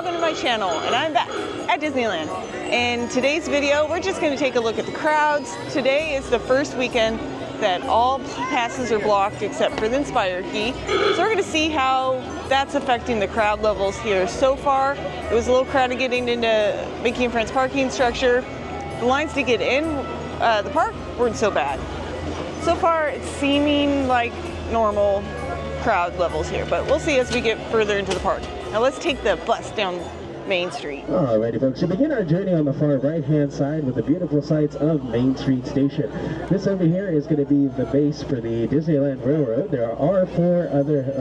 welcome to my channel, and I'm back at Disneyland. In today's video, we're just going to take a look at the crowds. Today is the first weekend that all passes are blocked except for the Inspired Key. So we're going to see how that's affecting the crowd levels here. So far, it was a little crowded getting into Mickey and Friends parking structure. The lines to get in the park weren't so bad. So far, it's seeming like normal crowd levels here, but we'll see as we get further into the park. Now let's take the bus down Main Street. Alrighty folks, we begin our journey on the far right hand side with the beautiful sights of Main Street Station. This over here is going to be the base for the Disneyland Railroad. There are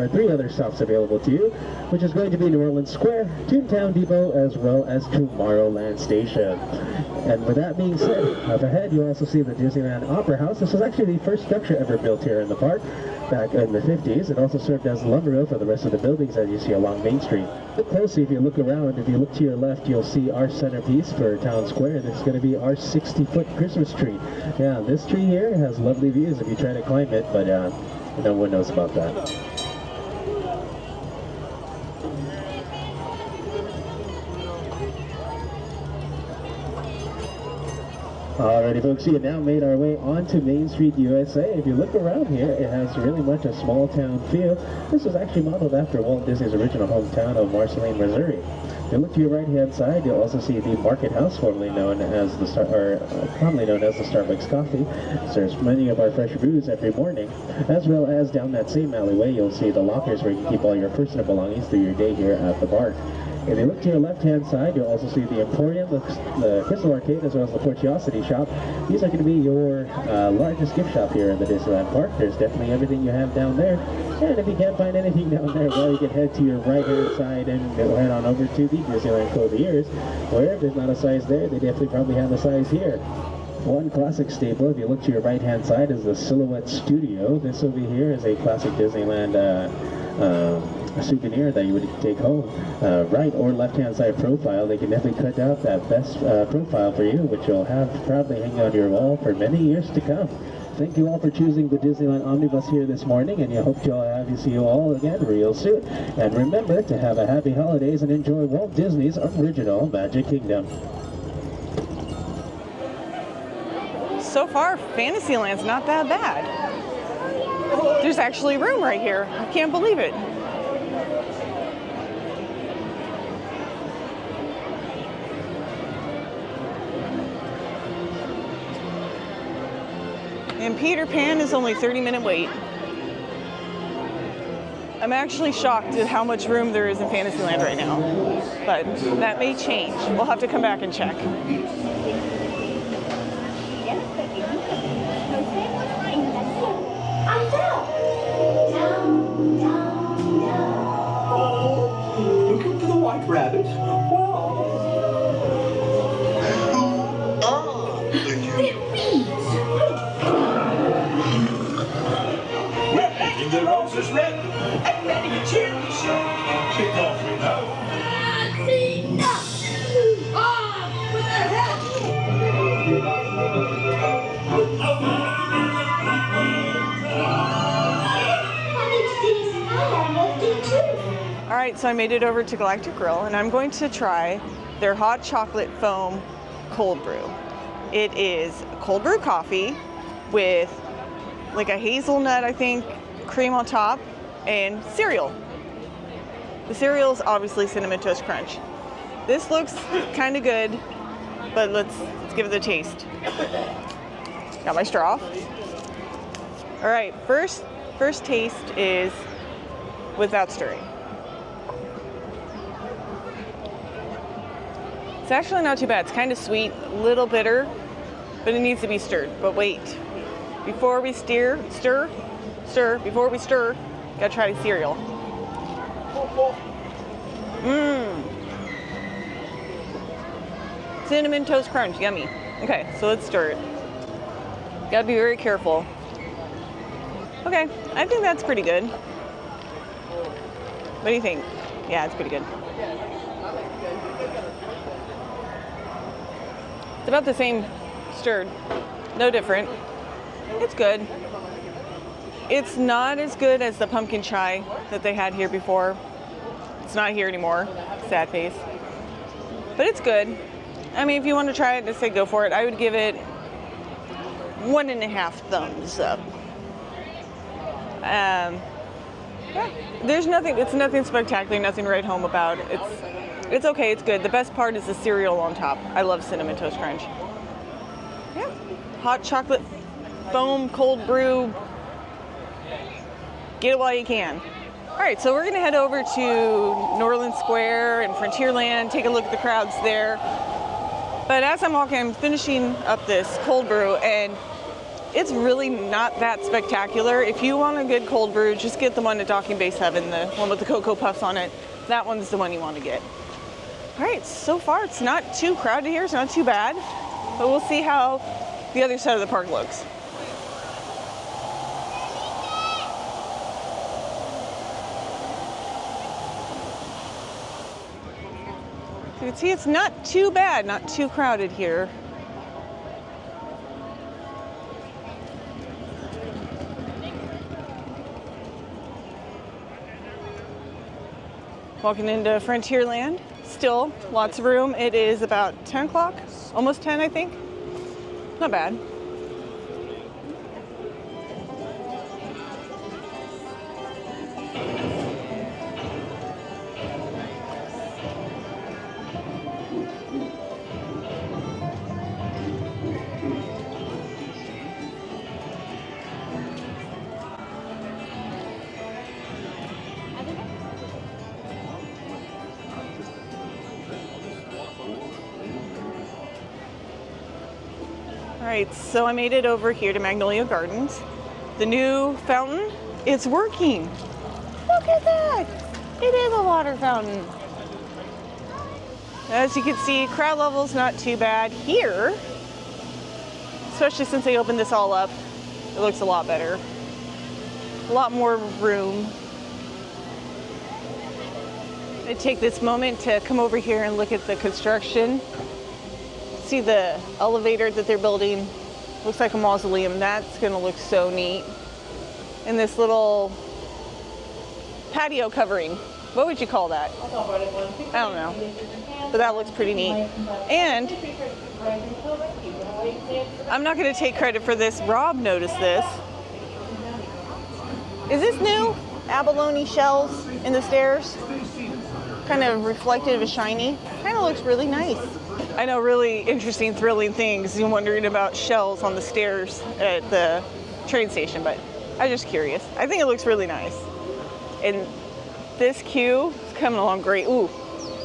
three other stops available to you, which is going to be New Orleans Square, Toontown Depot, as well as Tomorrowland Station. And with that being said, up ahead you'll also see the Disneyland Opera House. This was actually the first structure ever built here in the park back in the 50s. It also served as lumber for the rest of the buildings as you see along Main Street. Look closely if you look around. If you look to your left, you'll see our centerpiece for Town Square. This is going to be our 60-foot Christmas tree. Yeah, this tree here has lovely views if you try to climb it, but no one knows about that. Alrighty folks, we have now made our way onto Main Street, USA. If you look around here, it has really much a small town feel. This was actually modeled after Walt Disney's original hometown of Marceline, Missouri. If you look to your right hand side, you'll also see the Market House, formerly known as commonly known as the Starbucks Coffee. It serves many of our fresh brews every morning, as well as down that same alleyway, you'll see the lockers where you can keep all your personal belongings through your day here at the park. If you look to your left-hand side, you'll also see the Emporium, the Crystal Arcade, as well as the Portiosity Shop. These are going to be your largest gift shop here in the Disneyland Park. There's definitely everything you have down there. And if you can't find anything down there, well, you can head to your right-hand side and go head on over to the Disneyland Clothiers, where if there's not a size there, they definitely probably have a size here. One classic staple, if you look to your right-hand side, is the Silhouette Studio. This over here is a classic Disneyland a souvenir that you would take home. Right or left-hand side profile, they can definitely cut out that best profile for you, which you'll have proudly hanging on your wall for many years to come. Thank you all for choosing the Disneyland Omnibus here this morning, and I hope to see you all again real soon. And remember to have a happy holidays and enjoy Walt Disney's original Magic Kingdom. So far, Fantasyland's not that bad. There's actually room right here. I can't believe it. And Peter Pan is only 30-minute wait. I'm actually shocked at how much room there is in Fantasyland right now, but that may change. We'll have to come back and check. Looking for the White Rabbit? The roses red and ready to cheer the show. Kick off we know. That's enough! Off with their heads! All right, so I made it over to Galactic Grill, and I'm going to try their hot chocolate foam cold brew. It is cold brew coffee with like a hazelnut, I think, cream on top, and cereal. The cereal is obviously Cinnamon Toast Crunch. This looks kind of good, but let's give it a taste. Got my straw. All right, first taste is without stirring. It's actually not too bad. It's kind of sweet, a little bitter, but it needs to be stirred. But wait, before we stir, gotta try the cereal. Cinnamon Toast Crunch, yummy. Okay, so let's stir it. Gotta be very careful. Okay, I think that's pretty good. What do you think? Yeah, it's pretty good. It's about the same stirred, no different. It's good. It's not as good as the pumpkin chai that they had here before. It's not here anymore. Sad face. but it's good. I mean, if you want to try it, just say go for it. I would give it 1.5 thumbs up. Yeah, there's nothing. It's nothing spectacular. Nothing to write home about. It's okay. It's good. The best part is the cereal on top. I love Cinnamon Toast Crunch. Yeah, hot chocolate foam cold brew. Get it while you can. All right, so we're gonna head over to Norland Square and Frontierland, take a look at the crowds there. But as I'm walking, I'm finishing up this cold brew, and it's really not that spectacular. If you want a good cold brew, just get the one at Docking Bay 7, the one with the Cocoa Puffs on it. That one's the one you want to get. All right, so far it's not too crowded here, it's not too bad, but we'll see how the other side of the park looks. You can see it's not too bad, not too crowded here. Walking into Frontierland, still lots of room. It is about 10 o'clock, almost 10 I think. Not bad. All right, so I made it over here to Magnolia Gardens. The new fountain, it's working. Look at that. It is a water fountain. As you can see, crowd level's not too bad here, especially since they opened this all up. It looks a lot better. A lot more room. I take this moment to come over here and look at the construction. See the elevator that they're building. Looks like a mausoleum. That's gonna look so neat. And this little patio covering. What would you call that? I don't know. But that looks pretty neat. And I'm not gonna take credit for this. Rob noticed this. Is this new? Abalone shells in the stairs? Kind of reflective and shiny. Kind of looks really nice. I know, really interesting, thrilling things. You're wondering about shells on the stairs at the train station, but I'm just curious. I think it looks really nice. And this queue is coming along great. Ooh,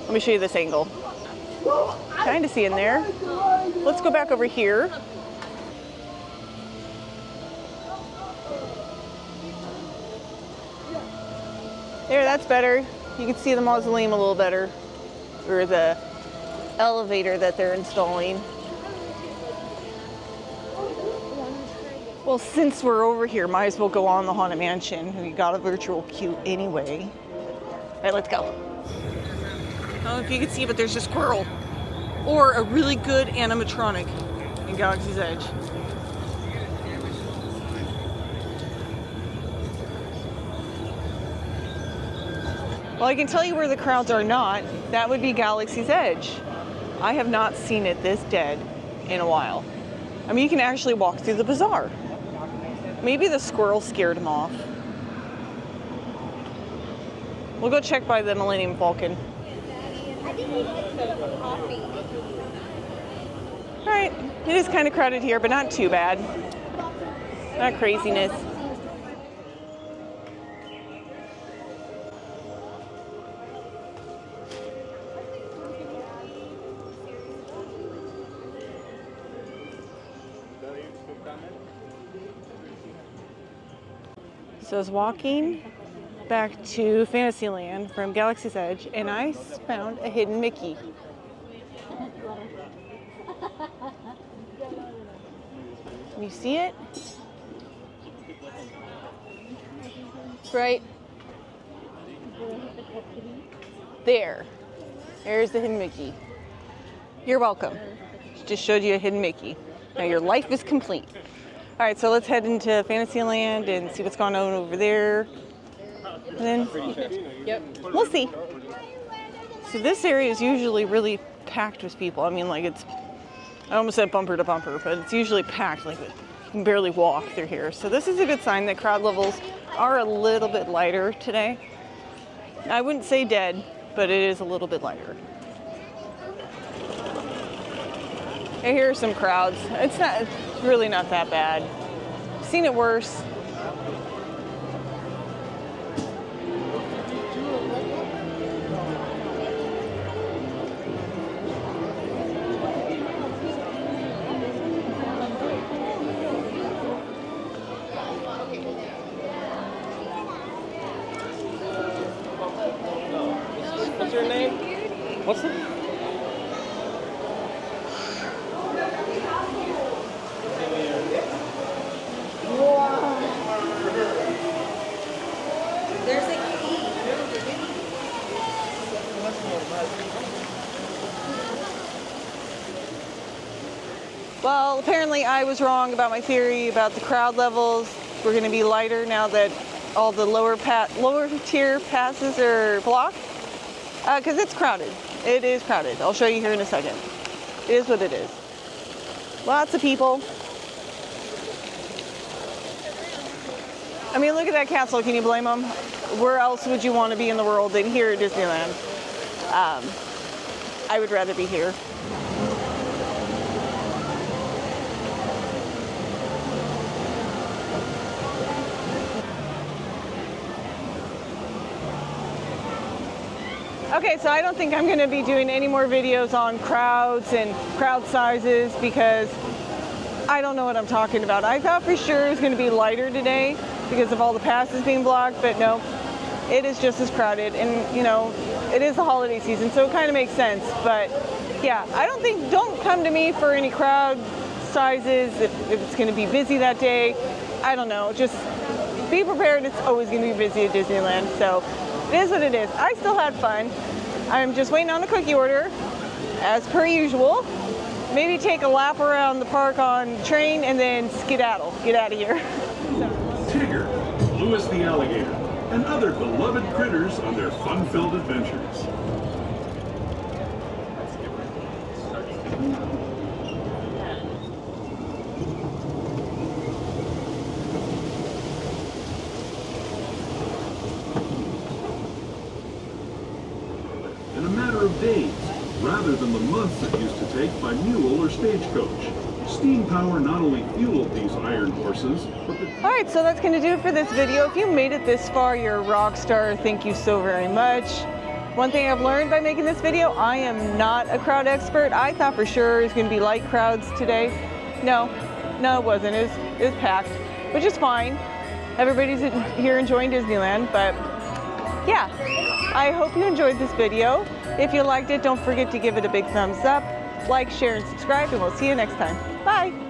let me show you this angle. Kind of see in there. Let's go back over here. There, that's better. You can see the mausoleum a little better, or the elevator that they're installing. Well, since we're over here, might as well go on the Haunted Mansion. We got a virtual queue anyway. All right, let's go. I don't know if you can see, but there's a squirrel. Or a really good animatronic in Galaxy's Edge. Well, I can tell you where the crowds are not. That would be Galaxy's Edge. I have not seen it this dead in a while. I mean, you can actually walk through the bazaar. Maybe the squirrel scared him off. We'll go check by the Millennium Falcon. All right, it is kind of crowded here, but not too bad. Not craziness. So I was walking back to Fantasyland from Galaxy's Edge, and I found a hidden Mickey. Can you see it? Right there. There's the hidden Mickey. You're welcome. Just showed you a hidden Mickey. Now your life is complete. All right, so let's head into Fantasyland and see what's going on over there. And then, yep, we'll see. So this area is usually really packed with people. I mean, like I almost said bumper to bumper, but it's usually packed, like you can barely walk through here. So this is a good sign that crowd levels are a little bit lighter today. I wouldn't say dead, but it is a little bit lighter. And here are some crowds. It's really not that bad. I've seen it worse. What's your name? What's it? There's a key. Well, apparently I was wrong about my theory about the crowd levels. We're going to be lighter now that all the lower tier passes are blocked. Because it's crowded. It is crowded. I'll show you here in a second. It is what it is. Lots of people. I mean, look at that castle. Can you blame them? Where else would you want to be in the world than here at Disneyland? I would rather be here. Okay, so I don't think I'm going to be doing any more videos on crowds and crowd sizes because I don't know what I'm talking about. I thought for sure it was going to be lighter today because of all the passes being blocked, but no, it is just as crowded. And, you know, it is the holiday season, so it kind of makes sense. But, yeah, don't come to me for any crowd sizes, if it's going to be busy that day. I don't know, just be prepared. It's always going to be busy at Disneyland, so it is what it is. I still had fun. I'm just waiting on the cookie order, as per usual. Maybe take a lap around the park on train and then skedaddle. Get out of here. Tigger, Louis the alligator, and other beloved critters on their fun-filled adventures. In a matter of days, rather than the months it used to take by mule or stagecoach. Steam power not only fueled these iron horses, but All right, so that's going to do it for this video. If you made it this far, you're a rock star. Thank you so very much. One thing I've learned by making this video, I am not a crowd expert. I thought for sure it was going to be light crowds today. No, it wasn't. It was packed, which is fine. Everybody's here enjoying Disneyland, but yeah, I hope you enjoyed this video. If you liked it, don't forget to give it a big thumbs up, like, share, and subscribe, and we'll see you next time. Bye.